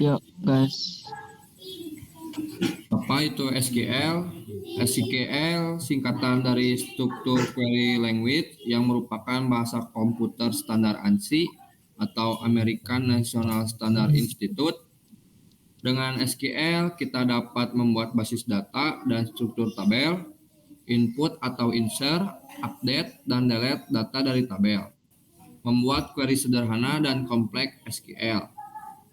Yuk, guys. Apa itu SQL? SQL singkatan dari Structure Query Language yang merupakan bahasa komputer standar ANSI atau American National Standard Institute. Dengan SQL kita dapat membuat basis data dan struktur tabel, input atau insert, update, dan delete data dari tabel. Membuat query sederhana dan kompleks SQL.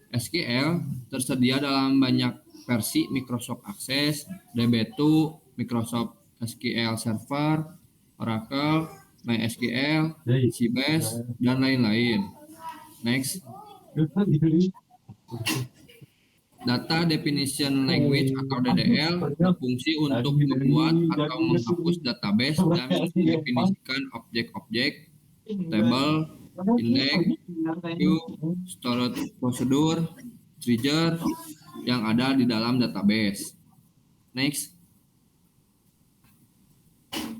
SQL tersedia dalam banyak versi Microsoft Access, DB2, Microsoft SQL Server, Oracle, MySQL, Sybase, dan lain-lain. Next. Data Definition Language atau DDL berfungsi untuk membuat atau menghapus database dan mendefinisikan objek-objek, table, index, queue, storage procedure, trigger yang ada di dalam database. Next.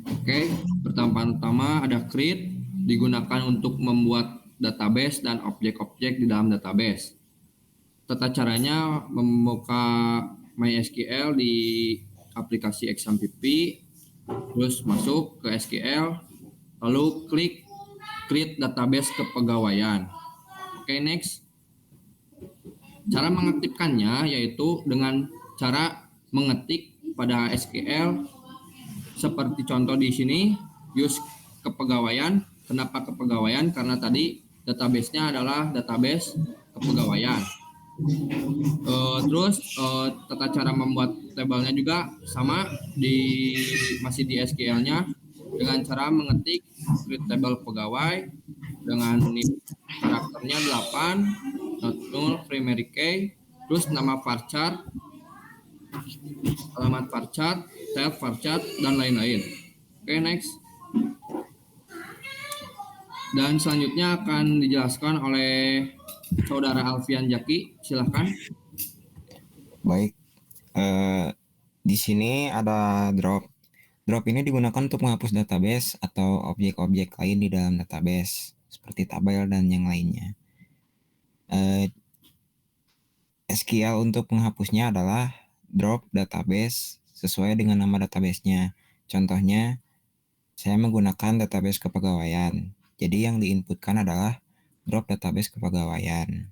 Oke, pertama-tama ada create digunakan untuk membuat database dan objek-objek di dalam database. Tata caranya membuka MySQL di aplikasi XAMPP, terus masuk ke SQL, lalu klik create database kepegawaian. Oke, next. Cara mengaktifkannya yaitu dengan cara mengetik pada SQL seperti contoh di sini, use kepegawaian. Kenapa kepegawaian? Karena tadi database-nya adalah database kepegawaian. Terus tata cara membuat tabelnya juga sama masih di SQL-nya dengan cara mengetik create table pegawai dengan karakternya 8, not null, primary key, terus nama varchar, alamat varchar, tab varchar, dan lain-lain. Oke, next. Dan selanjutnya akan dijelaskan oleh Saudara Alfian Jaki, silahkan. Baik, di sini ada drop. Drop ini digunakan untuk menghapus database atau objek-objek lain di dalam database, seperti tabel dan yang lainnya. SQL untuk menghapusnya adalah drop database sesuai dengan nama databasenya. Contohnya, saya menggunakan database kepegawaian. Jadi yang diinputkan adalah drop database kepegawaian.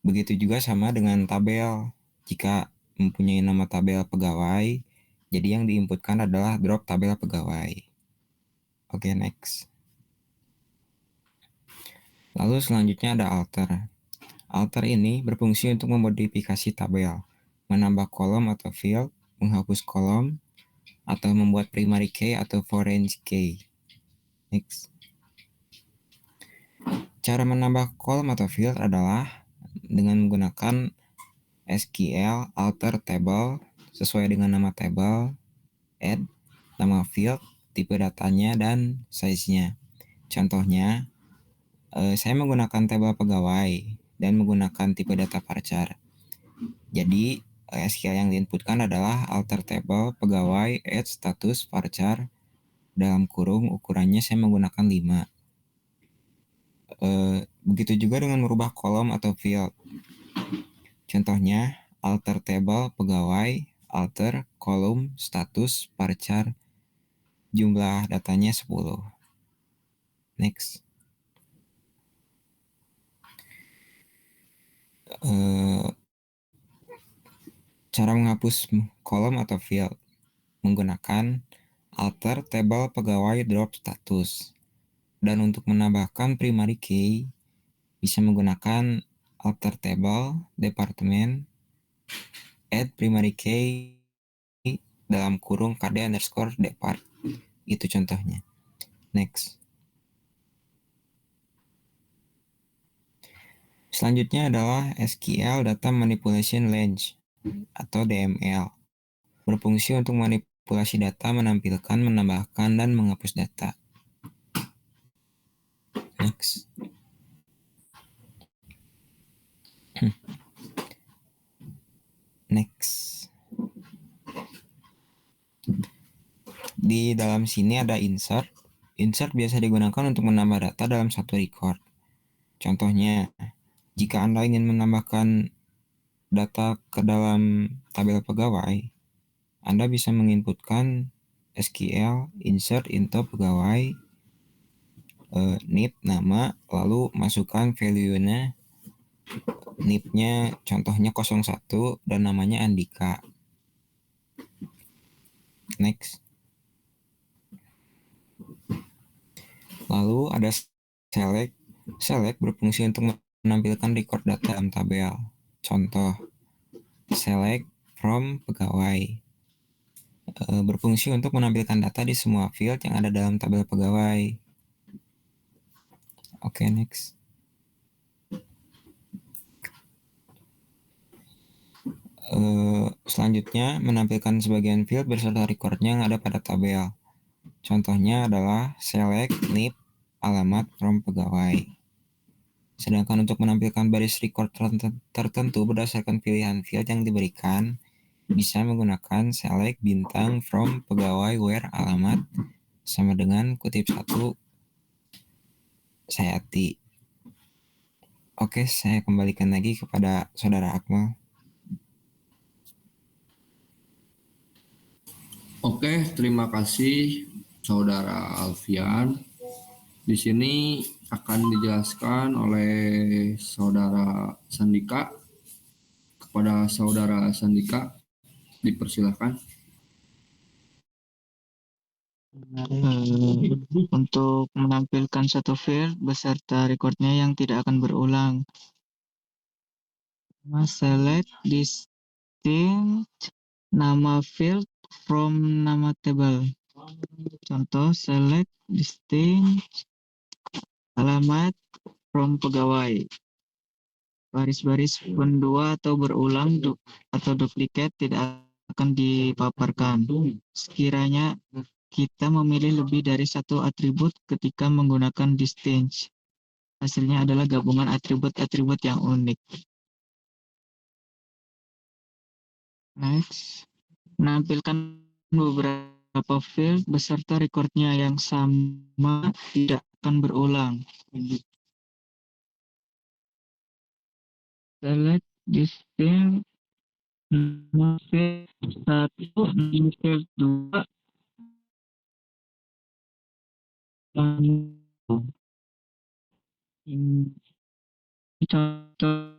Begitu juga sama dengan tabel. Jika mempunyai nama tabel pegawai, jadi yang diinputkan adalah drop tabel pegawai. Oke, next. Lalu selanjutnya ada alter. Alter ini berfungsi untuk memodifikasi tabel, menambah kolom atau field, menghapus kolom, atau membuat primary key atau foreign key. Next. Cara menambah kolom atau field adalah dengan menggunakan SQL alter table sesuai dengan nama table, add, nama field, tipe datanya, dan size-nya. Contohnya, saya menggunakan tabel pegawai dan menggunakan tipe data varchar. Jadi, SQL yang diinputkan adalah alter table pegawai add status varchar dalam kurung ukurannya saya menggunakan 5. Begitu juga dengan merubah kolom atau field. Contohnya, alter table pegawai alter kolom status varchar jumlah datanya 10. Next. Cara menghapus kolom atau field menggunakan alter table pegawai drop status. Dan untuk menambahkan primary key bisa menggunakan alter table department add primary key dalam kurung kd underscore depart. Itu contohnya. Next. Selanjutnya adalah SQL Data Manipulation Language atau DML. Berfungsi untuk manipulasi data, menampilkan, menambahkan, dan menghapus data. Next. Next. Di dalam sini ada insert. Insert biasa digunakan untuk menambah data dalam satu record. Contohnya, Jika Anda ingin menambahkan data ke dalam tabel pegawai, Anda bisa menginputkan SQL insert into pegawai, NIP nama, lalu masukkan value-nya, NIP-nya contohnya 01 dan namanya Andika. Next. Lalu ada select. Select berfungsi untuk menampilkan record data dalam tabel. Contoh, select from pegawai. Berfungsi untuk menampilkan data di semua field yang ada dalam tabel pegawai. Oke, next. Selanjutnya, menampilkan sebagian field beserta recordnya yang ada pada tabel. Contohnya adalah select NIP alamat from pegawai. Sedangkan untuk menampilkan baris record tertentu berdasarkan pilihan field yang diberikan, bisa menggunakan select bintang from pegawai where alamat sama dengan kutip 1 Sayati. Oke, saya kembalikan lagi kepada Saudara Akmal. Oke, terima kasih Saudara Alfian. Di sini akan dijelaskan oleh Saudara Sandika. Kepada Saudara Sandika, dipersilahkan. Untuk menampilkan satu field beserta recordnya yang tidak akan berulang. Select distinct nama field from nama table. Contoh, select distinct alamat from pegawai. Baris-baris pendua atau berulang atau duplikat tidak akan dipaparkan. Sekiranya kita memilih lebih dari satu atribut ketika menggunakan distinct. Hasilnya adalah gabungan atribut-atribut yang unik. Next, menampilkan beberapa field beserta recordnya yang sama tidak akan berulang. Select distinct nama field 1, field 2, ini contoh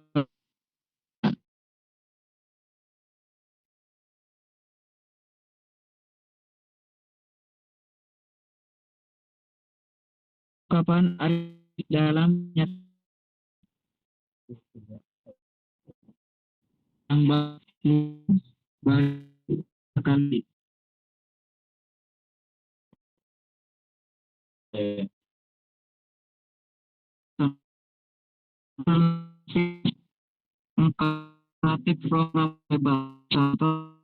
kapan ada di dalamnya yang baru sekali. Kreatif programmable. Contoh,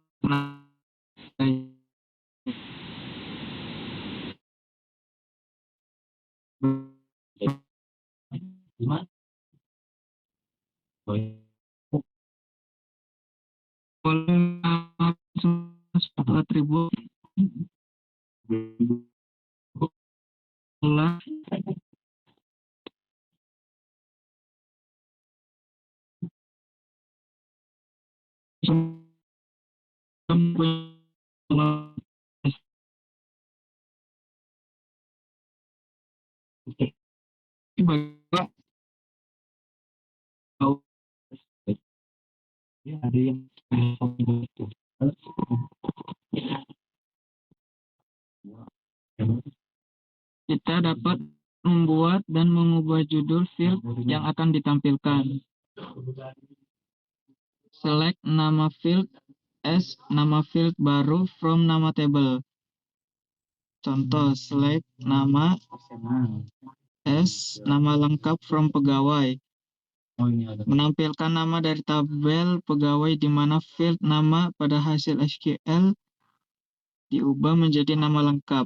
satu atribut ulang ada yang kita dapat membuat dan mengubah judul field yang akan ditampilkan. Select nama field as nama field baru from nama table. Contoh, select nama as nama lengkap from pegawai. Menampilkan nama dari tabel pegawai di mana field nama pada hasil SQL diubah menjadi nama lengkap.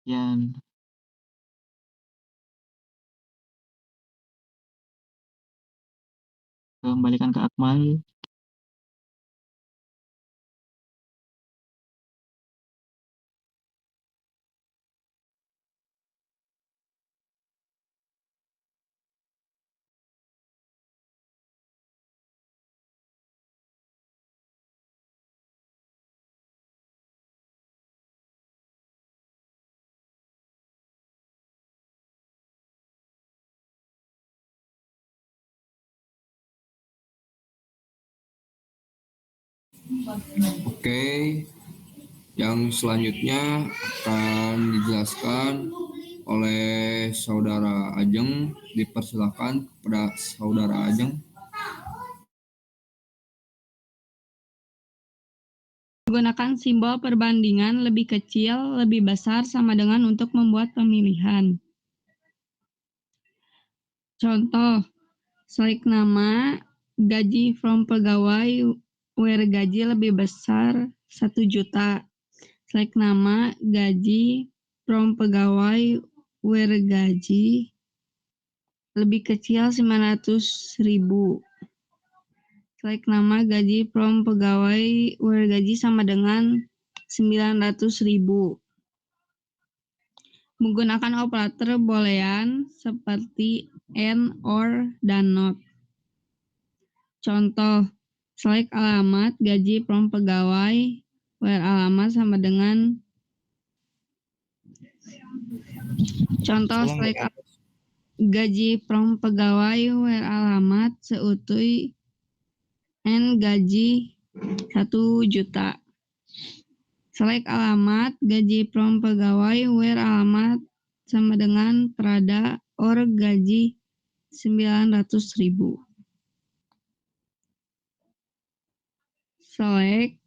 Yan. Kembalikan ke Akmal. Oke, yang selanjutnya akan dijelaskan oleh Saudara Ajeng. Dipersilakan kepada Saudara Ajeng. Menggunakan simbol perbandingan lebih kecil, lebih besar, sama dengan untuk membuat pemilihan. Contoh, select nama, gaji from pegawai, where gaji lebih besar 1 juta. Select nama, gaji from pegawai, where gaji lebih kecil 900.000. Select nama, gaji from pegawai, where gaji sama dengan 900.000. Menggunakan operator boolean seperti and, or, dan not. Contoh, select alamat, gaji from pegawai, where alamat sama dengan select gaji from pegawai, where alamat seutuy and gaji 1 juta. Select alamat, gaji from pegawai, where alamat sama dengan Prada, or gaji 900.000. Select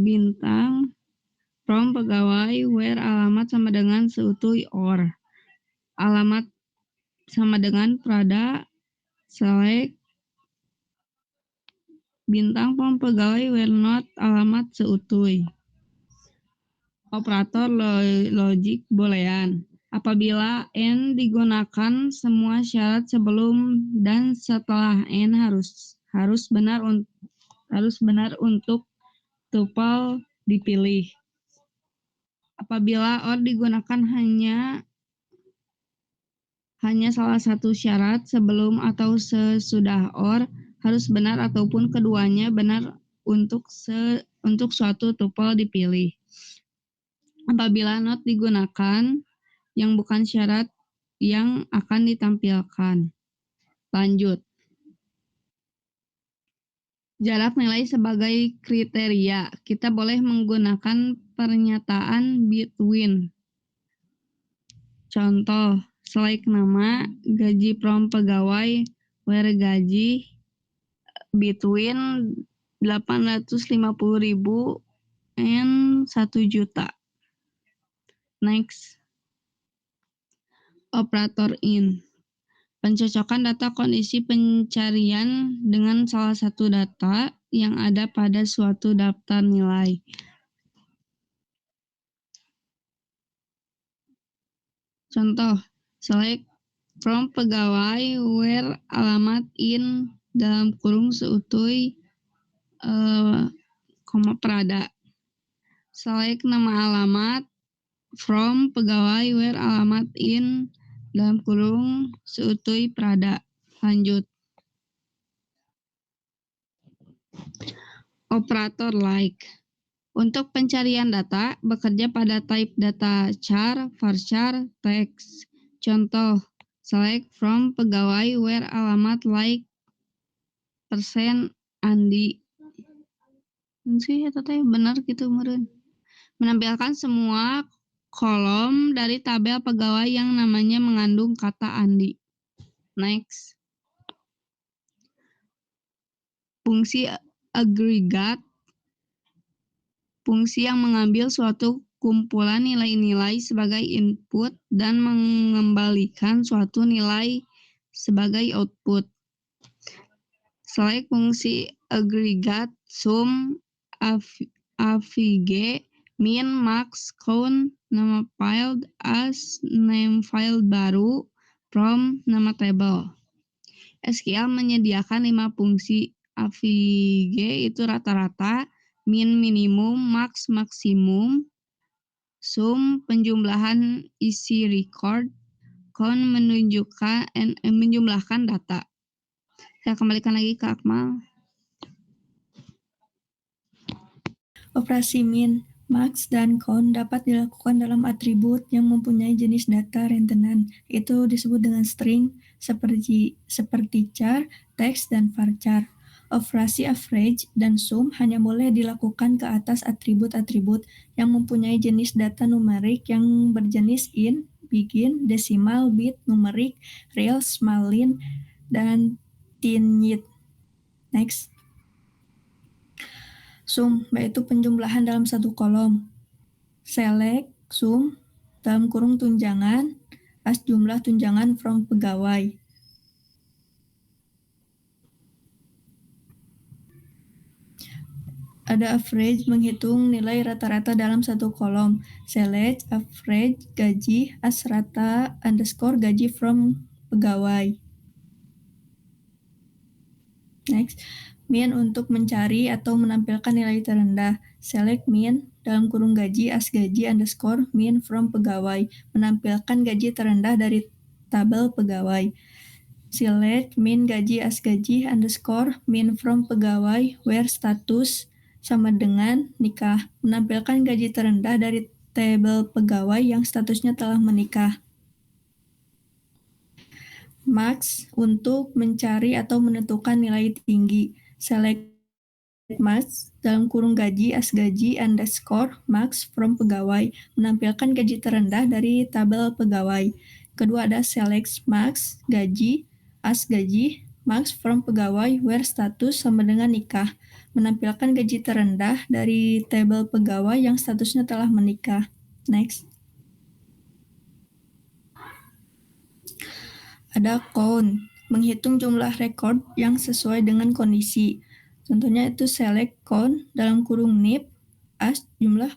bintang from pegawai, where alamat sama dengan seutuy or alamat sama dengan Prada. Select bintang from pegawai, where not alamat seutuy. Operator logik boolean. Apabila and digunakan, semua syarat sebelum dan setelah and harus benar untuk tuple dipilih. Apabila or digunakan hanya salah satu syarat sebelum atau sesudah or, harus benar ataupun keduanya benar untuk suatu tuple dipilih. Apabila not digunakan, yang bukan syarat yang akan ditampilkan. Lanjut. Jarak nilai sebagai kriteria. Kita boleh menggunakan pernyataan between. Contoh, select nama, gaji from pegawai, where gaji between 850.000 and 1 juta. Next. Operator in. Pencocokan data kondisi pencarian dengan salah satu data yang ada pada suatu daftar nilai. Contoh, select from pegawai, where alamat in dalam kurung seutuy Prada. Select nama alamat from pegawai, where alamat in dalam kurung seutuy Prada. Lanjut. Operator like. Untuk pencarian data, bekerja pada type data char, varchar, text. Contoh, select from pegawai, where alamat like persen Andi. Sih, benar gitu meureun. Menampilkan semua kolom dari tabel pegawai yang namanya mengandung kata Andi. Next. Fungsi agregat. Fungsi yang mengambil suatu kumpulan nilai-nilai sebagai input dan mengembalikan suatu nilai sebagai output. Select fungsi agregat sum, avg, min, max, count, nama file as, name file baru, from, nama table. SQL menyediakan 5 fungsi. Avg itu rata-rata, min minimum, max maksimum, sum penjumlahan isi record, count menjumlahkan data. Saya kembalikan lagi ke Akmal. Operasi min, max, dan count dapat dilakukan dalam atribut yang mempunyai jenis data rentenan. Itu disebut dengan string seperti char, text, dan varchar. Operasi average dan sum hanya boleh dilakukan ke atas atribut-atribut yang mempunyai jenis data numerik yang berjenis int, begin, desimal, bit, numerik, real, small int, dan tinit. Next. Sum, yaitu penjumlahan dalam satu kolom. Select, sum, dalam kurung tunjangan, as jumlah tunjangan from pegawai. Ada average, menghitung nilai rata-rata dalam satu kolom. Select, average, gaji, as rata, underscore, gaji from pegawai. Next, min untuk mencari atau menampilkan nilai terendah. Select min, dalam kurung gaji, as gaji, underscore, min from pegawai. Menampilkan gaji terendah dari tabel pegawai. Select min gaji as gaji, underscore, min from pegawai, where status sama dengan nikah. Menampilkan gaji terendah dari tabel pegawai yang statusnya telah menikah. Max untuk mencari atau menentukan nilai tinggi. Select max dalam kurung gaji as gaji underscore max from pegawai. Menampilkan gaji terendah dari tabel pegawai. Kedua ada select max gaji as gaji max from pegawai where status sama dengan nikah. Menampilkan gaji terendah dari tabel pegawai yang statusnya telah menikah. Next. Ada count, menghitung jumlah rekod yang sesuai dengan kondisi. Contohnya itu select count dalam kurung nip as jumlah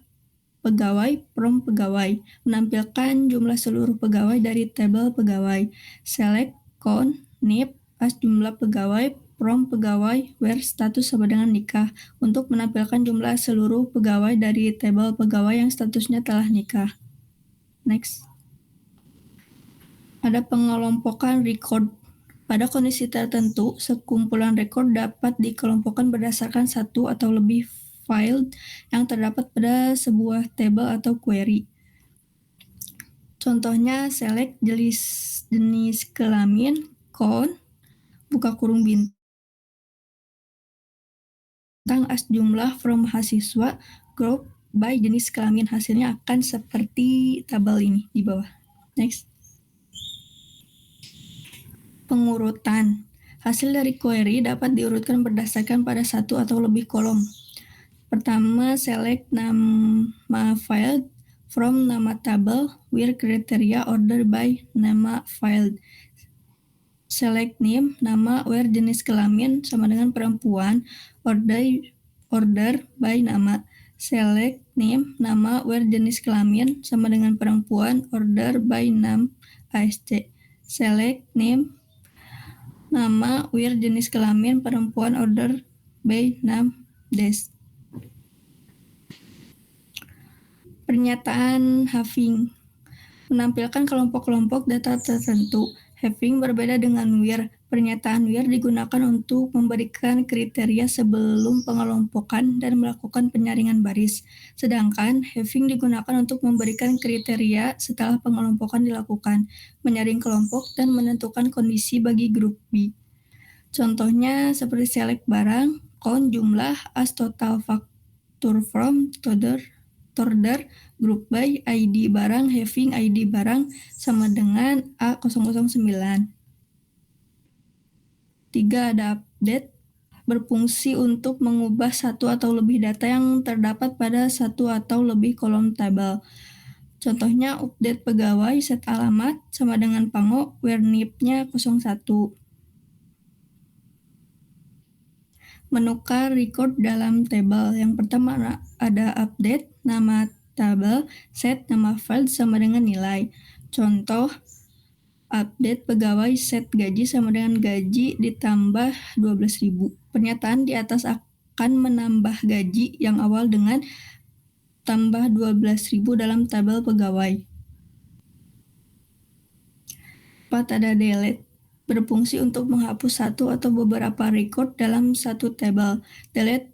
pegawai from pegawai. Menampilkan jumlah seluruh pegawai dari tabel pegawai. Select count nip as jumlah pegawai from pegawai where status sama dengan nikah untuk menampilkan jumlah seluruh pegawai dari tabel pegawai yang statusnya telah nikah. Next. Ada pengelompokan record. Pada kondisi tertentu, sekumpulan rekor dapat dikelompokkan berdasarkan satu atau lebih file yang terdapat pada sebuah table atau query. Contohnya select jenis kelamin, count, buka kurung bintang as jumlah from mahasiswa, group by jenis kelamin. Hasilnya akan seperti tabel ini di bawah. Next. Pengurutan. Hasil dari query dapat diurutkan berdasarkan pada satu atau lebih kolom. Pertama, select nama file from nama tabel where criteria order by nama file. Select name, nama where jenis kelamin sama dengan perempuan, order by nama. Select name, nama where jenis kelamin sama dengan perempuan, order by nam ASC. Select name, nama where jenis kelamin perempuan, order by nam des. Pernyataan having menampilkan kelompok-kelompok data tertentu. Having berbeda dengan where. Pernyataan where digunakan untuk memberikan kriteria sebelum pengelompokan dan melakukan penyaringan baris. Sedangkan having digunakan untuk memberikan kriteria setelah pengelompokan dilakukan, menyaring kelompok dan menentukan kondisi bagi grup B. Contohnya seperti select barang, count jumlah, as total factor from, order, group by, ID barang, having ID barang sama dengan A009. 3. Ada update, berfungsi untuk mengubah satu atau lebih data yang terdapat pada satu atau lebih kolom tabel. Contohnya update pegawai set alamat sama dengan pango where nip-nya 01. Menukar record dalam tabel. Yang pertama ada update, nama tabel, set nama file sama dengan nilai. Contoh, update pegawai set gaji sama dengan gaji ditambah 12.000. Pernyataan di atas akan menambah gaji yang awal dengan tambah 12.000 dalam tabel pegawai. 4. Ada delete, berfungsi untuk menghapus satu atau beberapa record dalam satu tabel. Delete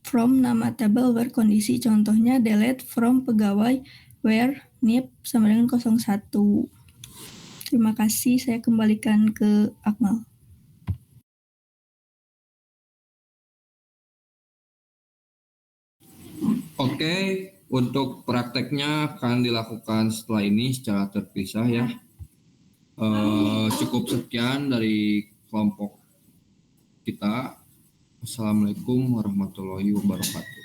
from nama tabel where kondisi. Contohnya delete from pegawai where nip sama dengan 01. Terima kasih, saya kembalikan ke Akmal. Oke, untuk prakteknya akan dilakukan setelah ini secara terpisah ya. Cukup sekian dari kelompok kita. Assalamualaikum warahmatullahi wabarakatuh.